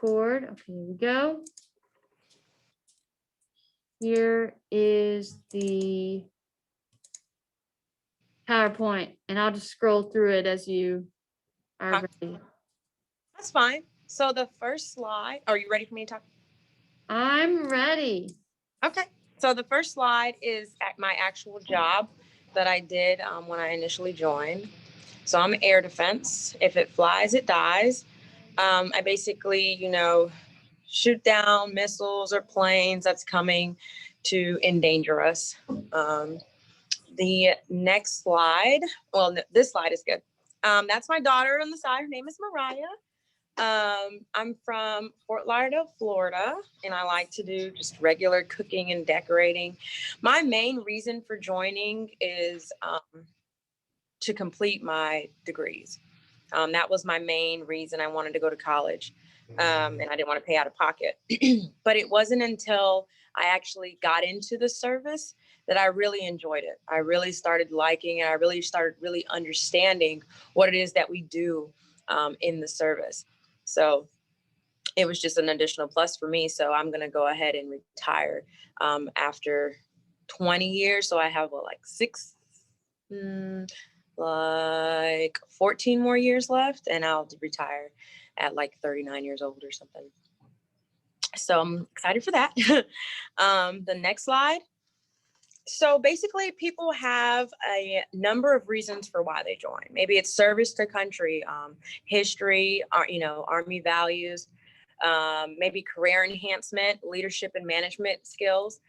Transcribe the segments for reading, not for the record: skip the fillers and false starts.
record. Okay, here we go. Here is the PowerPoint, and I'll just scroll through it as you are ready. That's fine. So the first slide, are you ready for me to talk? I'm ready. Okay. So the first slide is at my actual job that I did when I initially joined. So I'm air defense. If it flies, it dies. I basically, shoot down missiles or planes that's coming to endanger us. The next slide, this slide is good. That's my daughter on the side. Her name is Mariah. I'm from Fort Lauderdale, Florida, and I like to do just regular cooking and decorating. My main reason for joining is to complete my degrees. That was my main reason I wanted to go to college, and I didn't want to pay out of pocket. But it wasn't until I actually got into the service that I really enjoyed it. I really started liking it. I really started really understanding what it is that we do in the service. So it was just an additional plus for me. So I'm going to go ahead and retire after 20 years. So I have like 14 more years left, and I'll retire at like 39 years old or something. So I'm excited for that. The next slide. So basically, people have a number of reasons for why they join. Maybe it's service to country, history, Army values, maybe career enhancement, leadership and management skills,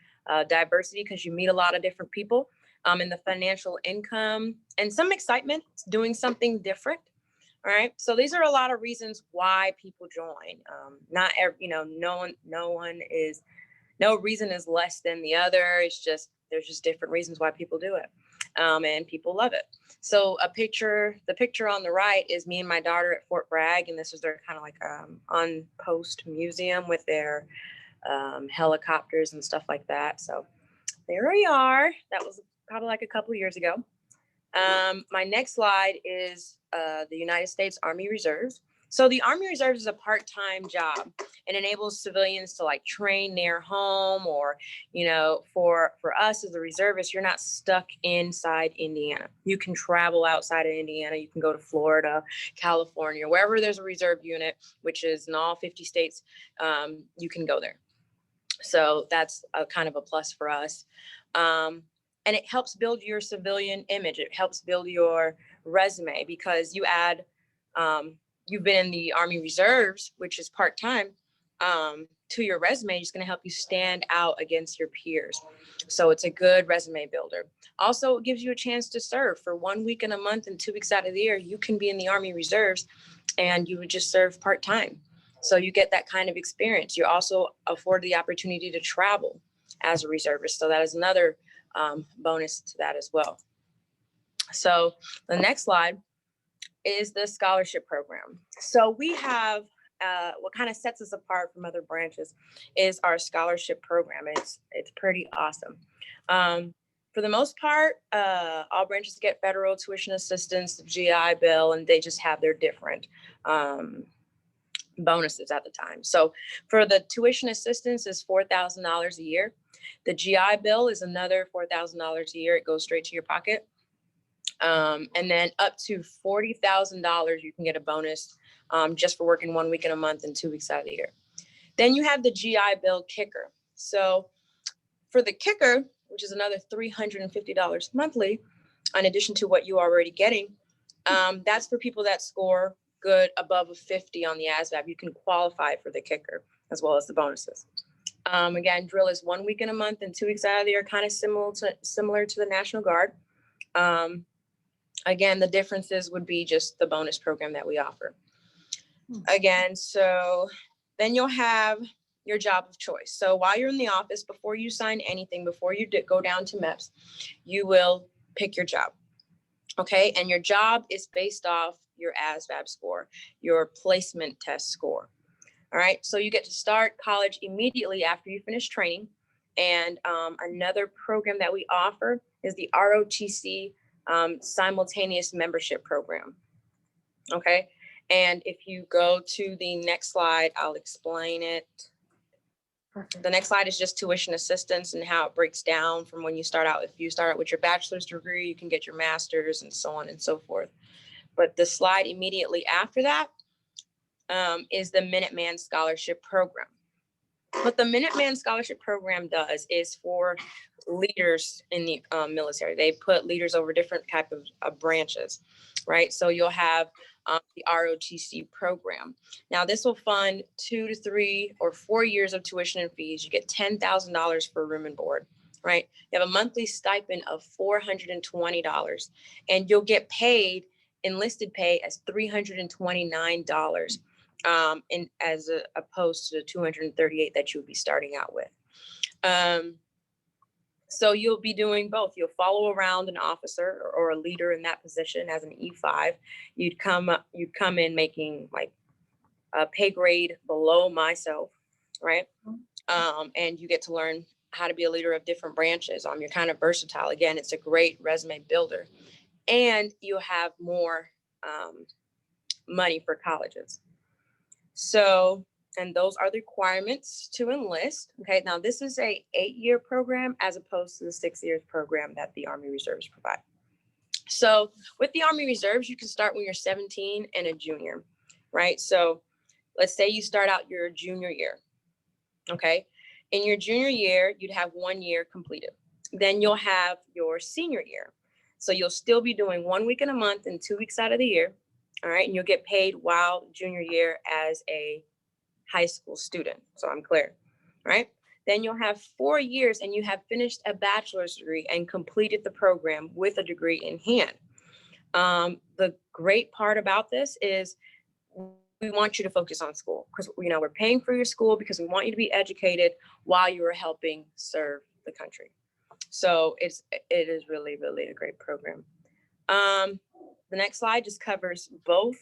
diversity, because you meet a lot of different people, and the financial income, and some excitement, doing something different. All right. So these are a lot of reasons why people join. No reason is less than the other. There's just different reasons why people do it. And people love it. So the picture on the right is me and my daughter at Fort Bragg. And this is their kind of like on post museum with their helicopters and stuff like that. So there we are. That was probably like a couple of years ago. My next slide is the United States Army Reserves. So the Army Reserves is a part-time job and enables civilians to like train near home, or, for us as a reservist, you're not stuck inside Indiana. You can travel outside of Indiana. You can go to Florida, California, wherever there's a reserve unit, which is in all 50 states, you can go there. So that's a kind of a plus for us. And it helps build your civilian image. It helps build your resume, because you add, you've been in the Army Reserves, which is part-time, to your resume. It's going to help you stand out against your peers. So it's a good resume builder. Also, it gives you a chance to serve for 1 week in a month and 2 weeks out of the year. You can be in the Army Reserves and you would just serve part-time. So you get that kind of experience. You're also afforded the opportunity to travel as a reservist. So that is another bonus to that as well. So the next slide is the scholarship program. So we have what kind of sets us apart from other branches is our scholarship program. It's pretty awesome. For the most part, all branches get federal tuition assistance, the GI Bill, and they just have their different bonuses at the time. So for the tuition assistance is $4,000 a year. The GI Bill is another $4,000 a year. It goes straight to your pocket. And then up to $40,000, you can get a bonus just for working 1 week in a month and 2 weeks out of the year. Then you have the GI Bill kicker. So for the kicker, which is another $350 monthly, in addition to what you're already getting, that's for people that score good above a 50 on the ASVAB. You can qualify for the kicker as well as the bonuses. Again, drill is 1 week in a month and 2 weeks out of the year, kind of similar to the National Guard. Again, the differences would be just the bonus program that we offer. Again, so then you'll have your job of choice. So while you're in the office, before you sign anything, before you go down to MEPS, you will pick your job. Okay, and your job is based off your ASVAB score, your placement test score. All right, so you get to start college immediately after you finish training. And another program that we offer is the ROTC simultaneous membership program. Okay, And if you go to the next slide, I'll explain it. Perfect. The next slide is just tuition assistance and how it breaks down from when you start out. If you start out with your bachelor's degree, you can get your master's and so on and so forth. But the slide immediately after that is the Minuteman Scholarship Program. What the Minuteman Scholarship Program does is for leaders in the military. They put leaders over different type of branches, right? So you'll have the ROTC program. Now this will fund 2 to 3 or 4 years of tuition and fees. You get $10,000 for room and board, right? You have a monthly stipend of $420, and you'll get paid enlisted pay as $329. And opposed to the 238 that you would be starting out with. So you'll be doing both. You'll follow around an officer or a leader in that position as an E5. You'd come in making like a pay grade below myself, right? And you get to learn how to be a leader of different branches. You're kind of versatile. Again, it's a great resume builder, and you'll have more money for colleges. So, and those are the requirements to enlist. Okay, now this is a 8-year program as opposed to the 6 years program that the Army Reserves provide. So with the Army Reserves, you can start when you're 17 and a junior, right? So let's say you start out your junior year. Okay, in your junior year, you'd have 1 year completed. Then you'll have your senior year. So you'll still be doing 1 week in a month and 2 weeks out of the year. All right, and you'll get paid while junior year as a high school student. So I'm clear, right? Then you'll have 4 years and you have finished a bachelor's degree and completed the program with a degree in hand. The great part about this is we want you to focus on school because, you know, we're paying for your school because we want you to be educated while you are helping serve the country. So it is really, really a great program. The next slide just covers both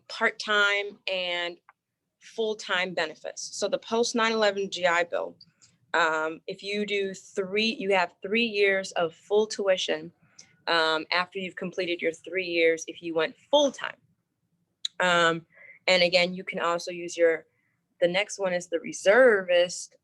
part-time and full-time benefits. So the post 9/11 GI Bill, if you do you have 3 years of full tuition after you've completed your 3 years if you went full-time. And again, you can also use the next one is the reservist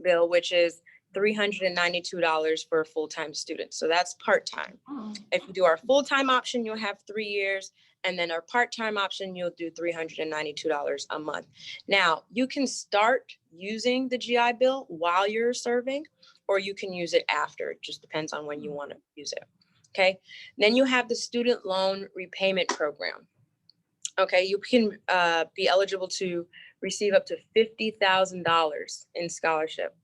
bill, which is $392 for a full-time student. So that's part-time. Oh. If you do our full-time option, you'll have 3 years. And then our part-time option, you'll do $392 a month. Now, you can start using the GI Bill while you're serving, or you can use it after. It just depends on when you want to use it. Okay. Then you have the student loan repayment program. Okay. You can be eligible to receive up to $50,000 in scholarship.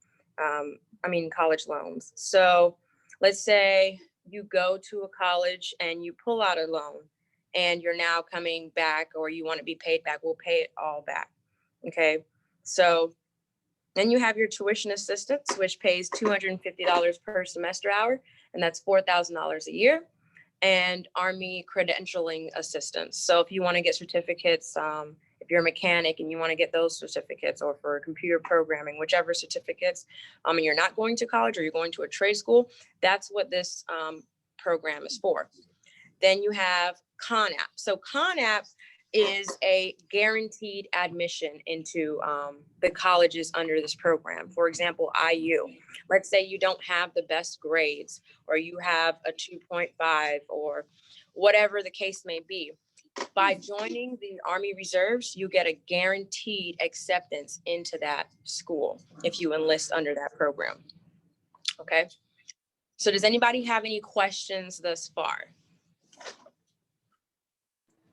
College loans. So let's say you go to a college and you pull out a loan and you're now coming back or you want to be paid back, we'll pay it all back. Okay. So then you have your tuition assistance, which pays $250 per semester hour, and that's $4,000 a year, and Army credentialing assistance. So if you want to get certificates, if you're a mechanic and you want to get those certificates, or for computer programming, whichever certificates, and you're not going to college or you're going to a trade school, that's what this program is for. Then you have CONAP. So CONAP is a guaranteed admission into the colleges under this program. For example, IU. Let's say you don't have the best grades, or you have a 2.5, or whatever the case may be. By joining the Army Reserves, you get a guaranteed acceptance into that school if you enlist under that program. Okay. So does anybody have any questions thus far?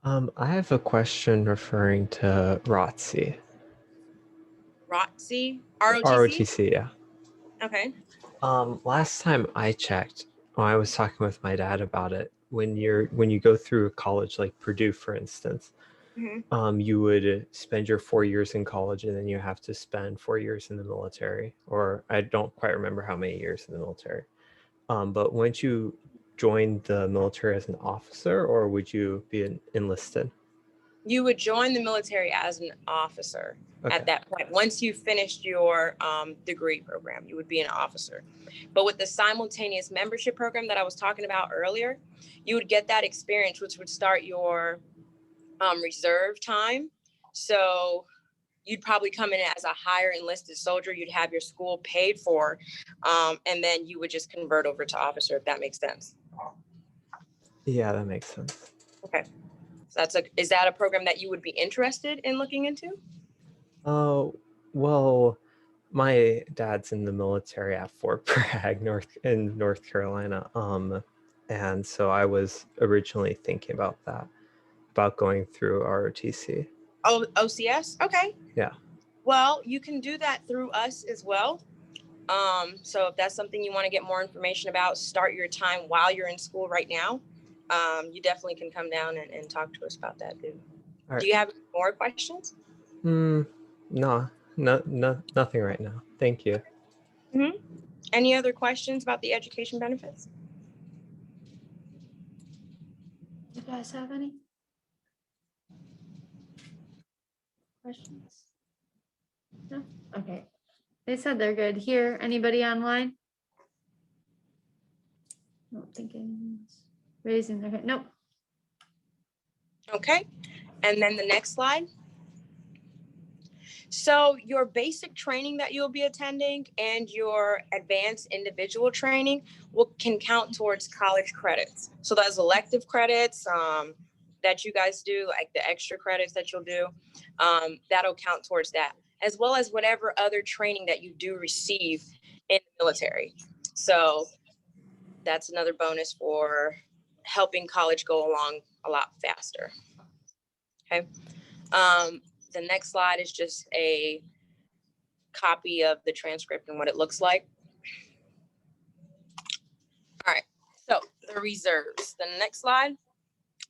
I have a question referring to ROTC. ROTC? ROTC? ROTC, yeah. Okay. Last time I checked, when I was talking with my dad about it, when you go through a college like Purdue, for instance, you would spend your 4 years in college and then you have to spend 4 years in the military, or I don't quite remember how many years in the military. But wouldn't you join the military as an officer, or would you be enlisted? You would join the military as an officer. Okay. At that point. Once you finished your degree program, you would be an officer. But with the simultaneous membership program that I was talking about earlier, you would get that experience, which would start your reserve time. So you'd probably come in as a higher enlisted soldier. You'd have your school paid for, and then you would just convert over to officer, if that makes sense. Yeah, that makes sense. Okay. So is that a program that you would be interested in looking into? Oh, well, my dad's in the military at Fort Bragg, North Carolina. And so I was originally thinking about that, about going through ROTC. Oh, OCS? Okay. Yeah. Well, you can do that through us as well. So if that's something you want to get more information about, start your time while you're in school right now. You definitely can come down and talk to us about that, dude. All right. Do you have more questions? No, nothing right now. Thank you. Mm-hmm. Any other questions about the education benefits? You guys have any questions? No? Okay. They said they're good. Here, anybody online? I don't think anyone's raising their hand. Nope. Okay. And then the next slide. So your basic training that you'll be attending and your advanced individual training can count towards college credits. So those elective credits that you guys do, like the extra credits that you'll do, that'll count towards that, as well as whatever other training that you do receive in the military. So that's another bonus for helping college go along a lot faster. Okay. The next slide is just a copy of the transcript and what it looks like. All right, so the reserves, the next slide.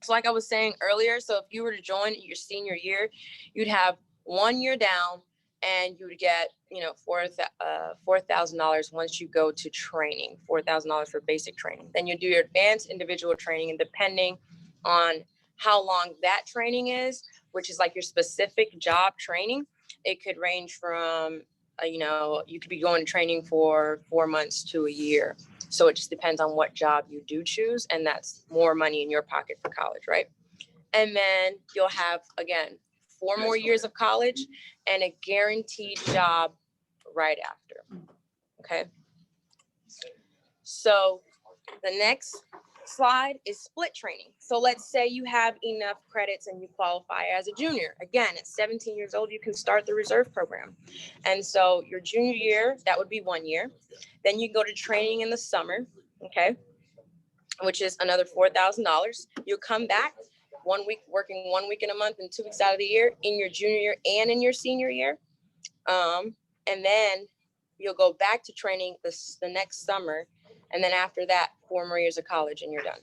So like I was saying earlier, so if you were to join your senior year, you'd have 1 year down and you would get, $4,000 once you go to training, $4,000 for basic training. Then you do your advanced individual training, and depending on how long that training is, which is like your specific job training, it could range from, you could be going to training for 4 months to a year. So it just depends on what job you do choose, and that's more money in your pocket for college, right? And then you'll have, again, 4 more years of college and a guaranteed job right after, okay? So the next slide is split training. So let's say you have enough credits and you qualify as a junior. Again, at 17 years old, you can start the reserve program. And so your junior year, that would be 1 year. Then you go to training in the summer, okay, which is another $4,000. You'll come back 1 week, working 1 week in a month and 2 weeks out of the year in your junior year and in your senior year. And then you'll go back to training the next summer. And then after that, 4 more years of college and you're done.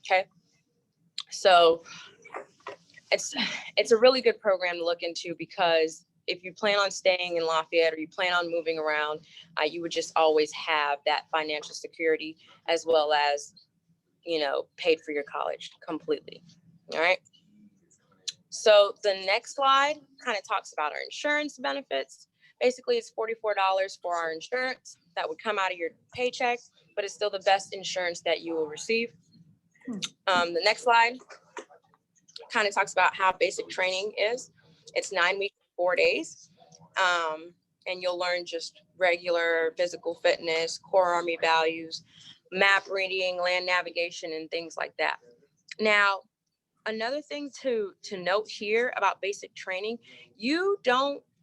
Okay. So it's a really good program to look into, because if you plan on staying in Lafayette or you plan on moving around, you would just always have that financial security, as well as, paid for your college completely. All right. So the next slide kind of talks about our insurance benefits. Basically, it's $44 for our insurance that would come out of your paycheck, but it's still the best insurance that you will receive. The next slide kind of talks about how basic training is. It's 9 weeks, 4 days. And you'll learn just regular physical fitness, core Army values, map reading, land navigation, and things like that. Now, another thing to note here about basic training,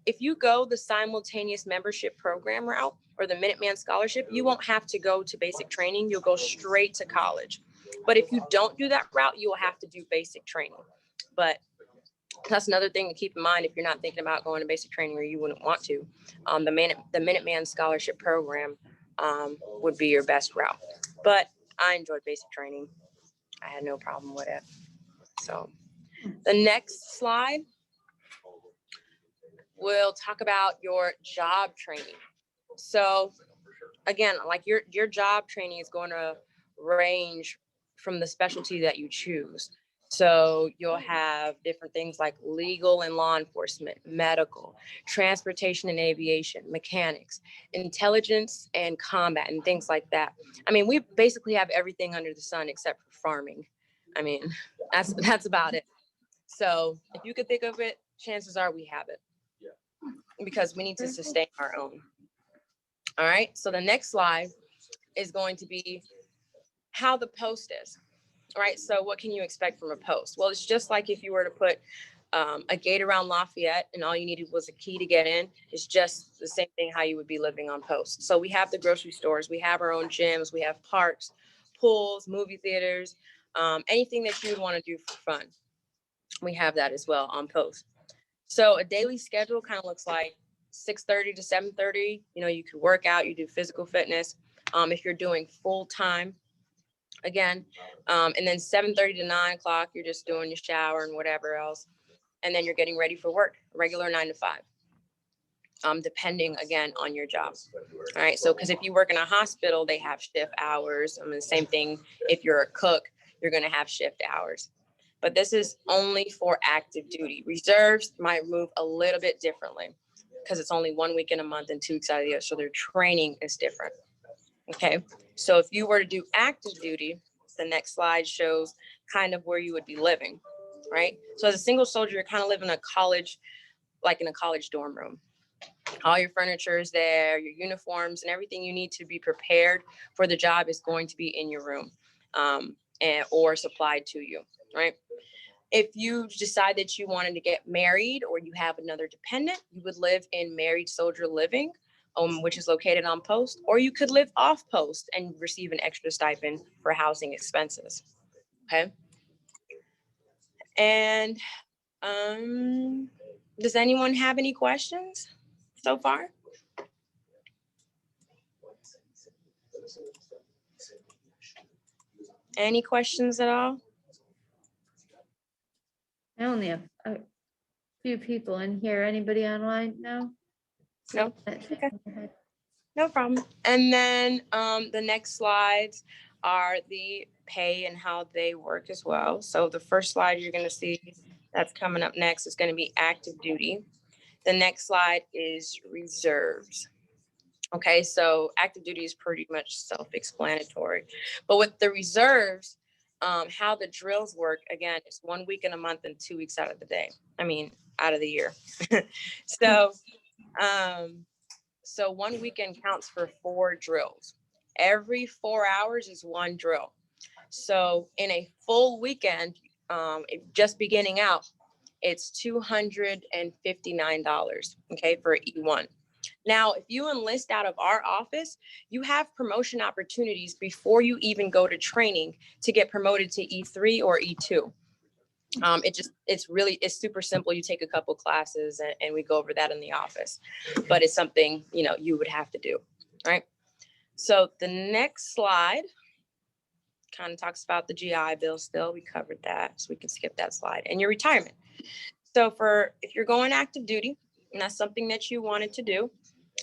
if you go the simultaneous membership program route or the Minuteman Scholarship, you won't have to go to basic training. You'll go straight to college. But if you don't do that route, you will have to do basic training. But that's another thing to keep in mind if you're not thinking about going to basic training or you wouldn't want to. The Minuteman Scholarship program would be your best route. But I enjoyed basic training. I had no problem with it. So the next slide, we'll talk about your job training. So again, like your job training is going to range from the specialty that you choose. So you'll have different things like legal and law enforcement, medical, transportation and aviation, mechanics, intelligence and combat, and things like that. I mean, we basically have everything under the sun except for farming. I mean, that's about it. So if you could think of it, chances are we have it because we need to sustain our own. All right. So the next slide is going to be how the post is. All right. So what can you expect from a post? Well, it's just like if you were to put a gate around Lafayette and all you needed was a key to get in. It's just the same thing how you would be living on post. So we have the grocery stores, we have our own gyms, we have parks, pools, movie theaters, anything that you would want to do for fun. We have that as well on post. So a daily schedule kind of looks like 6:30 to 7:30. You know, you could work out, you do physical fitness. If you're doing full time, again, and then 7:30 to 9 o'clock, you're just doing your shower and whatever else. And then you're getting ready for work, regular 9 to 5, depending again on your job. All right. So, because if you work in a hospital, they have shift hours. I mean, the same thing. If you're a cook, you're going to have shift hours. But this is only for active duty. Reserves might move a little bit differently because it's only 1 week in a month and 2 weeks out of the year. So their training is different. Okay. So if you were to do active duty, the next slide shows kind of where you would be living. Right. So as a single soldier, you're kind of living in a college, like in a college dorm room. All your furniture is there, your uniforms and everything you need to be prepared for the job is going to be in your room, or supplied to you. Right. If you decide that you wanted to get married or you have another dependent, you would live in married soldier living, which is located on post, or you could live off post and receive an extra stipend for housing expenses. Okay. And does anyone have any questions so far? Any questions at all? I only have a few people in here. Anybody online now? No? Okay. No problem. And then the next slides are the pay and how they work as well. So the first slide you're going to see that's coming up next is going to be active duty. The next slide is reserves. Okay, so active duty is pretty much self-explanatory. But with the reserves, how the drills work, again, it's 1 week in a month and 2 weeks out of the year. So 1 weekend counts for 4 drills. Every 4 hours is 1 drill. So in a full weekend, just beginning out, it's $259, okay, for E1. Now, if you enlist out of our office, you have promotion opportunities before you even go to training to get promoted to E3 or E2. It's super simple. You take a couple classes and we go over that in the office, but it's something, you would have to do, right? So the next slide kind of talks about the GI Bill still. We covered that, so we can skip that slide. And your retirement. So if you're going active duty, and that's something that you wanted to do,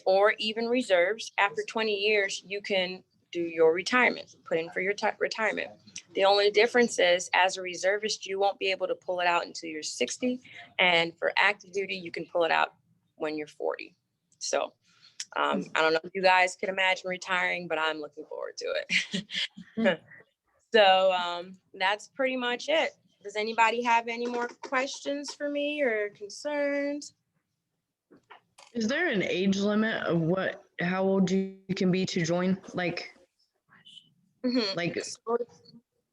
or even reserves, after 20 years, you can do your retirement, put in for your retirement. The only difference is, as a reservist, you won't be able to pull it out until you're 60. And for active duty, you can pull it out when you're 40. So I don't know if you guys can imagine retiring, but I'm looking forward to it. So that's pretty much it. Does anybody have any more questions for me or concerns? Is there an age limit of how old you can be to join? So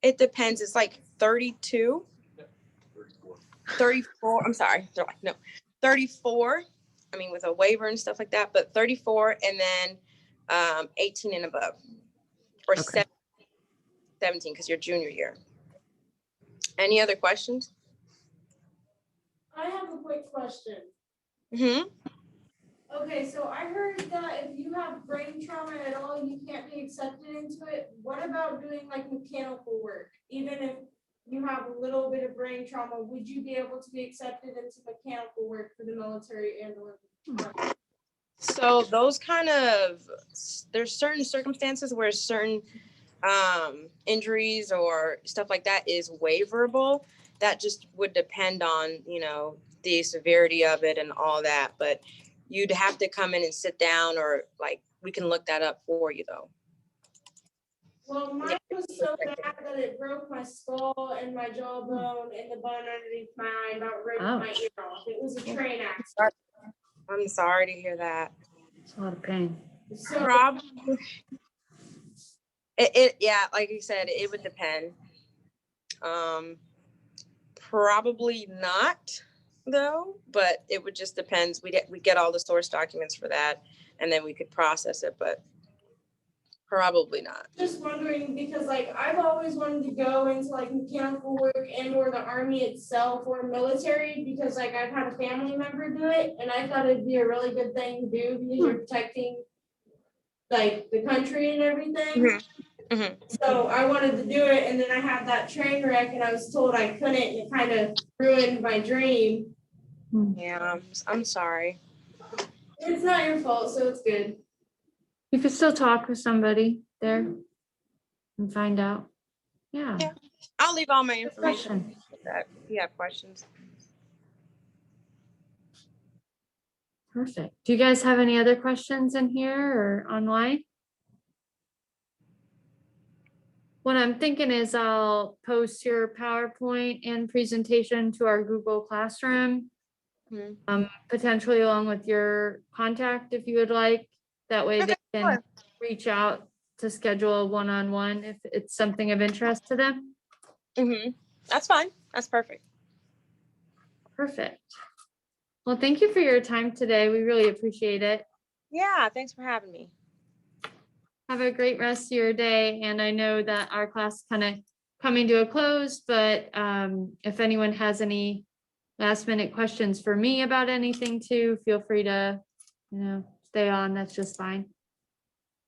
it depends. It's like 32, 34. I'm sorry. No, 34. I mean, with a waiver and stuff like that, but 34 and then 18 and above, or Okay. 17 because you're junior year. Any other questions? I have a quick question. Mm-hmm. Okay, so I heard that if you have brain trauma at all, you can't be accepted into it. What about doing like mechanical work? Even if you have a little bit of brain trauma, would you be able to be accepted into mechanical work for the military and the So there's certain circumstances where certain injuries or stuff like that is waiverable. That just would depend on, the severity of it and all that. But you'd have to come in and sit down, or we can look that up for you though. Well, mine was so bad that it broke my skull and my jawbone and the bone underneath my eye, and about ripped my Ouch. ear off. It was a train accident. I'm sorry to hear that. It's a lot of pain. So Probably. It yeah, like you said, it would depend. Probably not though, but it would just depends. We get all the source documents for that, and then we could process it, but probably not. just wondering because like I've always wanted to go into like mechanical work and or the army itself or military because like I've had a family member do it and I thought it'd be a really good thing to do because you're protecting like the country and everything. So I wanted to do it and then I had that train wreck and I was told I couldn't and it kind of ruined my dream. Yeah, I'm sorry. It's not your fault, so it's good. You could still talk with somebody there and find out. Yeah. Yeah. I'll leave all my Good information question. with that if you have questions. Perfect. Do you guys have any other questions in here or online? What I'm thinking is I'll post your PowerPoint and presentation to our Google Classroom. Potentially along with your contact if you would like. That way they can sure. reach out to schedule a one-on-one if it's something of interest to them. That's fine. That's perfect. Perfect. Well, thank you for your time today. We really appreciate it. Yeah, thanks for having me. Have a great rest of your day. And I know that our class kind of coming to a close, but if anyone has any last minute questions for me about anything too, feel free to, stay on. That's just fine.